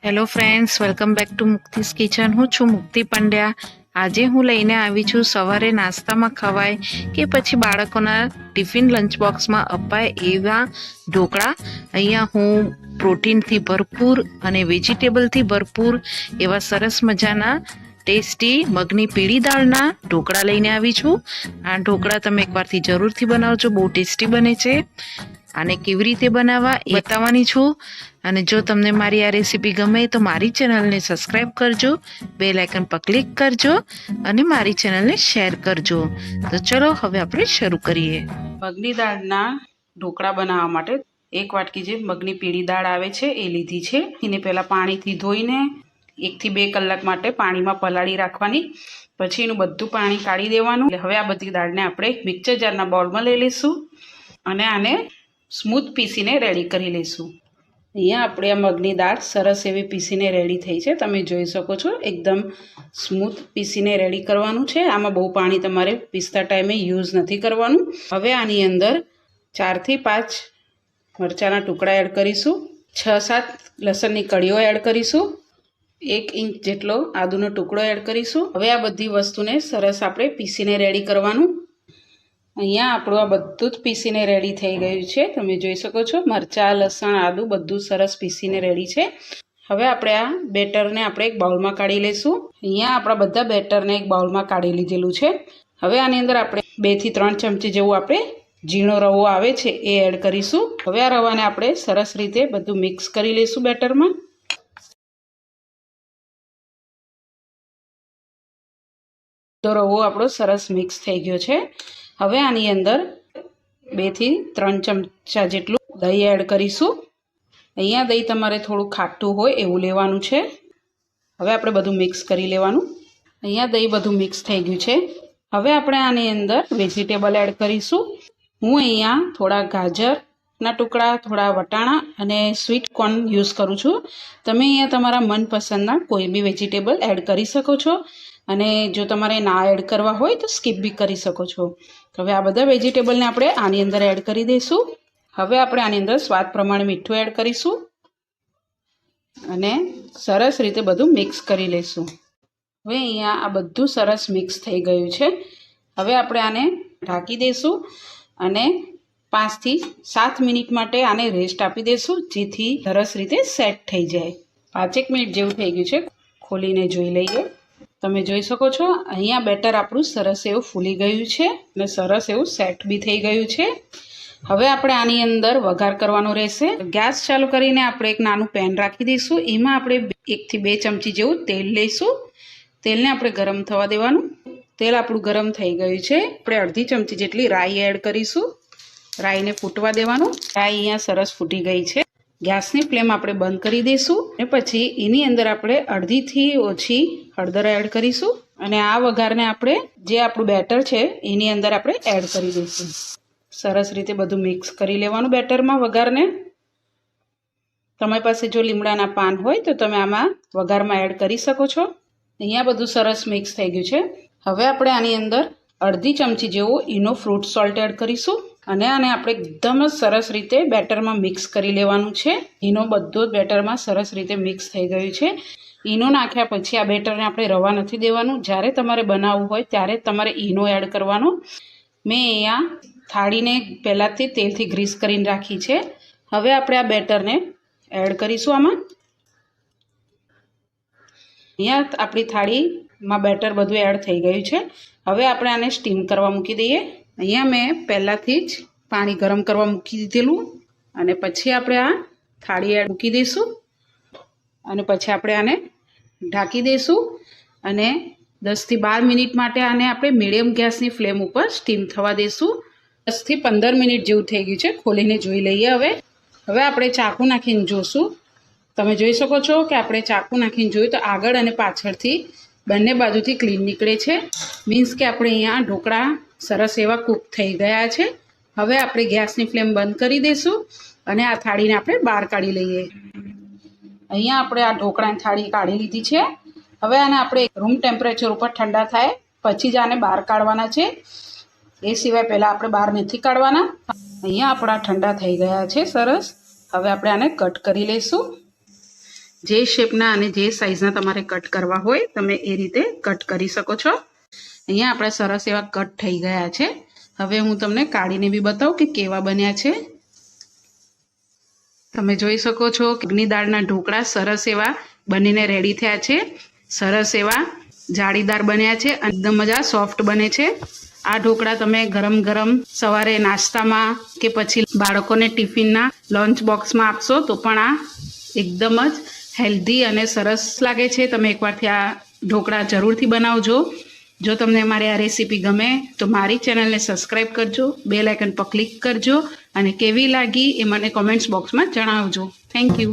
Hello friends, welcome back to મુક્તિસ kitchen. હું છું મુક્તિ પંડ્યા. આજે હું લઈને આવી છું સવારે નાસ્તામાં ખવાય કે પછી બાળકોના ટિફિન લંચ બોક્સમાં અપાય એવા ઢોકળા. અહીંયા હું પ્રોટીનથી ભરપૂર અને વેજીટેબલથી ભરપૂર એવા સરસ મજાના ટેસ્ટી મગની પીળી દાળના ઢોકળા લઈને આવી છું. આ ઢોકળા તમે એકવારથી જરૂરથી બનાવજો, બહુ ટેસ્ટી બને છે. આને કેવી રીતે બનાવવા એ બતાવવાની છું. અને જો તમને મારી આ રેસીપી ગમે તો મારી ચેનલને સબસ્ક્રાઈબ કરજો, બેલ આઇકન પર ક્લિક કરજો અને મારી ચેનલને શેર કરજો. તો ચલો હવે આપણે શરૂ કરીએ. મગની દાળના ઢોકળા બનાવવા માટે 1 વાટકી જે મગની પીળી દાળ આવે છે એ લીધી છે. એને પહેલાં પાણીથી ધોઈને 1 થી 2 કલાક માટે પાણીમાં પલાળી રાખવાની. પછી એનું બધું પાણી કાઢી દેવાનું. હવે આ બધી દાળને આપણે મિક્સર જારના બાઉલમાં લઈ લઈશું અને આને સ્મૂથ પીસીને રેડી કરી લઈશું. અહીંયા આપણે આ મગની દાળ સરસ એવી પીસીને રેડી થઈ છે. તમે જોઈ શકો છો એકદમ સ્મૂથ પીસીને રેડી કરવાનું છે. આમાં બહુ પાણી તમારે પીસતા ટાઈમે યુઝ નથી કરવાનું. હવે આની અંદર 4 થી 5 મરચાંના ટુકડા એડ કરીશું, 6-7 લસણની કળીઓ એડ કરીશું, 1 ઇંચ જેટલો આદુનો ટુકડો એડ કરીશું. હવે આ બધી વસ્તુને સરસ આપણે પીસીને રેડી કરવાનું. અહીંયા આપણું આ બધું જ પીસીને રેડી થઈ ગયું છે. તમે જોઈ શકો છો મરચાં, લસણ, આદુ બધું સરસ પીસીને રેડી છે. હવે આપણે આ બેટરને આપણે એક બાઉલમાં કાઢી લઈશું. અહીંયા આપણા બધા બેટરને એક બાઉલમાં કાઢી લીધેલું છે. હવે આની અંદર આપણે 2 થી 3 ચમચી જેવું આપણે ઝીણો રવો આવે છે એ એડ કરીશું. હવે આ રવાને આપણે સરસ રીતે બધું મિક્સ કરી લઈશું બેટરમાં. તો રવો આપણો સરસ મિક્સ થઈ ગયો છે. હવે આની અંદર 2 થી 3 ચમચા જેટલું દહીં એડ કરીશું. અહીંયા દહીં તમારે થોડું ખાટું હોય એવું લેવાનું છે. હવે આપણે બધું મિક્સ કરી લેવાનું. અહીંયા દહીં બધું મિક્સ થઈ ગયું છે. હવે આપણે આની અંદર વેજીટેબલ એડ કરીશું. હું અહીંયા થોડા ગાજરના ટુકડા, થોડા વટાણા અને સ્વીટ કોર્ન યુઝ કરું છું. તમે અહીંયા તમારા મનપસંદના કોઈ બી વેજીટેબલ એડ કરી શકો છો અને જો તમારે ના એડ કરવા હોય તો સ્કીપ બી કરી શકો છો. હવે આ બધા વેજીટેબલને આપણે આની અંદર એડ કરી દઈશું. હવે આપણે આની અંદર સ્વાદ પ્રમાણે મીઠું એડ કરીશું અને સરસ રીતે બધું મિક્સ કરી લઈશું. હવે અહીંયા આ બધું સરસ મિક્સ થઈ ગયું છે. હવે આપણે આને ઢાંકી દઈશું અને 5 થી 7 મિનિટ માટે આને રેસ્ટ આપી દઈશું, જેથી સરસ રીતે સેટ થઈ જાય. 5 મિનિટ જેવું થઈ ગયું છે. ખોલીને જોઈ લઈએ. તમે જોઈ શકો છો અહીંયા બેટર આપણું સરસ એવું ફૂલી ગયું છે અને સરસ એવું સેટ બી થઈ ગયું છે. હવે આપણે આની અંદર વઘાર કરવાનો રહેશે. ગેસ ચાલુ કરીને આપણે એક નાનું પેન રાખી દઈશું. એમાં આપણે 1 થી 2 ચમચી જેવું તેલ લઈશું. તેલને આપણે ગરમ થવા દેવાનું. તેલ આપણું ગરમ થઈ ગયું છે. આપણે અડધી ચમચી જેટલી રાઈ એડ કરીશું. રાઈને ફૂટવા દેવાનું. રાઈ અહીંયા સરસ ફૂટી ગઈ છે. ગેસની ફ્લેમ આપણે બંધ કરી દઈશું અને પછી એની અંદર આપણે અડધીથી ઓછી હળદર એડ કરીશું અને આ વઘારને આપણે જે આપણું બેટર છે એની અંદર આપણે એડ કરી દઈશું. સરસ રીતે બધું મિક્સ કરી લેવાનું બેટરમાં વઘારને. તમારી પાસે જો લીમડાના પાન હોય તો તમે આમાં વઘારમાં એડ કરી શકો છો. અહીંયા બધું સરસ મિક્સ થઈ ગયું છે. હવે આપણે આની અંદર અડધી ચમચી જેવો ઈનો ફ્રૂટ સોલ્ટ એડ કરીશું અને આને આપણે એકદમ જ સરસ રીતે બેટરમાં મિક્સ કરી લેવાનું છે. ઈનો બધો જ બેટરમાં સરસ રીતે મિક્સ થઈ ગયું છે. ઈનો નાખ્યા પછી આ બેટરને આપણે રવા નથી દેવાનું. જ્યારે તમારે બનાવવું હોય ત્યારે તમારે ઈનો એડ કરવાનો. મેં અહીંયા થાળીને પહેલાંથી તેલથી ગ્રીસ કરીને રાખી છે. હવે આપણે આ બેટરને એડ કરીશું આમાં. અહીંયા આપણી થાળીમાં બેટર બધું એડ થઈ ગયું છે. હવે આપણે આને સ્ટીમ કરવા મૂકી દઈએ. અહીંયા મેં પહેલાંથી જ પાણી ગરમ કરવા મૂકી દીધેલું અને પછી આપણે આ થાળી મૂકી દઈશું અને પછી આપણે આને ઢાંકી દઈશું અને 10 થી 12 મિનિટ માટે આને આપણે મીડિયમ ગેસની ફ્લેમ ઉપર સ્ટીમ થવા દઈશું. 10 થી 15 મિનિટ જેવું થઈ ગયું છે. ખોલીને જોઈ લઈએ. હવે આપણે ચાકુ નાખીને જોઈશું. તમે જોઈ શકો છો કે આપણે ચાકુ નાખીને જોયું તો આગળ અને પાછળથી બંને બાજુથી ક્લીન નીકળે છે. મીન્સ કે આપણે અહીંયા ઢોકળા સરસ એવા કૂક થઈ ગયા છે. હવે આપણે ગેસની ફ્લેમ બંધ કરી દઈશું અને આ થાળીને આપણે બહાર કાઢી લઈએ. અહીંયા આપણે આ ઢોકળાની થાળી કાઢી લીધી છે. હવે આને આપણે રૂમ ટેમ્પરેચર ઉપર ઠંડા થાય પછી જ આને બહાર કાઢવાના છે. એ સિવાય પહેલાં આપણે બહાર નથી કાઢવાના. અહીંયા આપણા ઠંડા થઈ ગયા છે સરસ. હવે આપણે આને કટ કરી લઈશું. જે શેપના અને જે સાઇઝના તમારે કટ કરવા હોય તમે એ રીતે કટ કરી શકો છો. અહીંયા આપણા સરસ એવા કટ થઈ ગયા છે. હવે હું તમને કાઢીને બી બતાવું કે કેવા બન્યા છે. તમે જોઈ શકો છો કે મગની દાળના ઢોકળા સરસ એવા બનીને રેડી થયા છે. સરસ એવા જાળીદાર બન્યા છે અને એકદમ જ સોફ્ટ બને છે. આ ઢોકળા તમે ગરમ ગરમ સવારે નાસ્તામાં કે પછી બાળકોને ટિફિનના લંચ બોક્સમાં આપશો તો પણ આ એકદમ જ હેલ્ધી અને સરસ લાગે છે. તમે એકવારથી આ ઢોકળા જરૂરથી બનાવજો. જો તમને મારી આ રેસીપી ગમે તો મારી ચેનલને સબસ્ક્રાઈબ કરજો, બેલ આઇકન પર ક્લિક કરજો અને કેવી લાગી એ મને કોમેન્ટ્સ બોક્સમાં જણાવજો. Thank you.